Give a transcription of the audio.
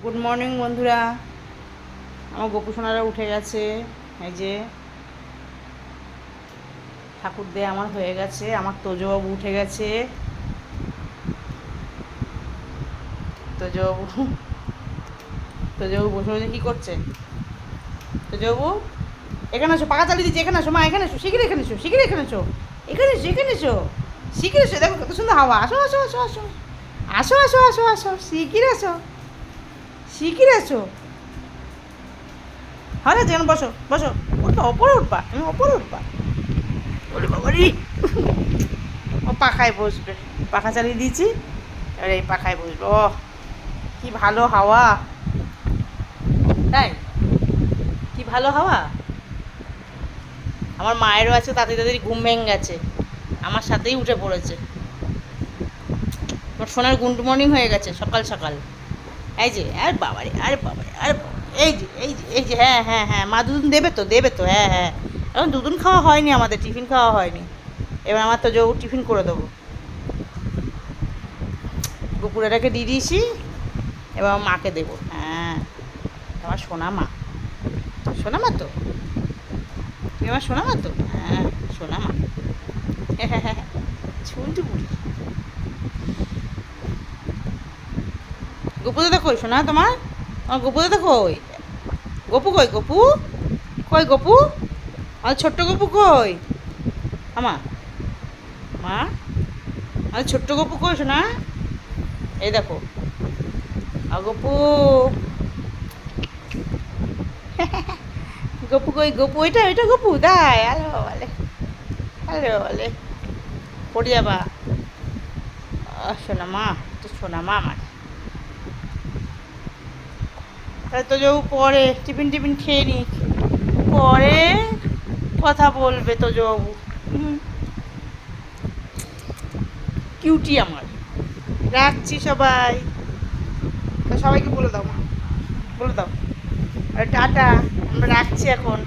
Good morning বন্ধুরা। আমার গোপু সোনারা উঠে গেছে। এই যে ঠাকুর দিয়ে আমার হয়ে গেছে। আমার তোজবাবু উঠে গেছে। তোজবাবু তোজবাবু বসে বসে কী করছে? তোজবাবু এখানে এসো, পাকা চালিয়ে দিচ্ছি। এখানে এসো মা, এখানে এসো, শিগগিরি এখানে এসো, শিগগিরি এখানে এসো, এখানে এসো, এখানে এসো, শিগগিরি এসো। দেখো কত সুন্দর হাওয়া। আসো আসো আসো আসো আসো আসো আসো আসো, শিগগিরি এসো, শিগগিরি এসো। হ্যাঁ যেন বসো বসো, উঠবা, ওপরে উঠবা, আমি ওপরে উঠবা। ওরে বাবারি, ও পাখায় বসবে। পাখা চালিয়ে দিয়েছি, এবার এই পাখায় বসবে। ও কি ভালো হাওয়া, তাই কি ভালো হাওয়া। আমার মায়েরও আছে, তাড়াতাড়ি তাড়াতাড়ি ঘুম ভেঙে গেছে, আমার সাথেই উঠে পড়েছে। আমার সোনার গুড মর্নিং হয়ে গেছে সকাল সকাল। এই যে আর বাবারে, আরে বাবারে, আরে এই যে এই যে এই যে, হ্যাঁ হ্যাঁ হ্যাঁ, মা দুদিন দেবে তো, দেবে তো, হ্যাঁ হ্যাঁ। এখন দুদিন খাওয়া হয়নি, আমাদের টিফিন খাওয়া হয়নি। এবার আমার তো যৌ টিফিন করে দেবো। দুপুরেটাকে দিয়ে দিয়েছি, এবার মাকে দেবো। হ্যাঁ আমার সোনা মা, সোনা মা তো, তুমি আমার সোনা মা তো, হ্যাঁ সোনা মা। হ্যাঁ হ্যাঁ হ্যাঁ, শুনতে বুড়ি। গপু দাদা কই শোনা তোমার? আমার গপু দাদা কই? গপু কই? গপু কই? গপু আমার ছোট্ট গপু কই? আমার মা, আমার ছোট্ট গপু কই শোনা? এই দেখো গপু, গপু কই? গপু ওইটা, ওইটা গপু তাই? হ্যালো বলে, হ্যালো বলে, পড়ে যাবা। শোনা মা, তো শোনা মা আমার। তাহলে তো যৌ পরে টিফিন টিফিন খেয়ে নি, পরে কথা বলবে তো যৌ। কিউটি আমার। রাখছি সবাই, তো সবাইকে বলে দাও মা, বলে দাও টাটা, আমরা রাখছি এখন।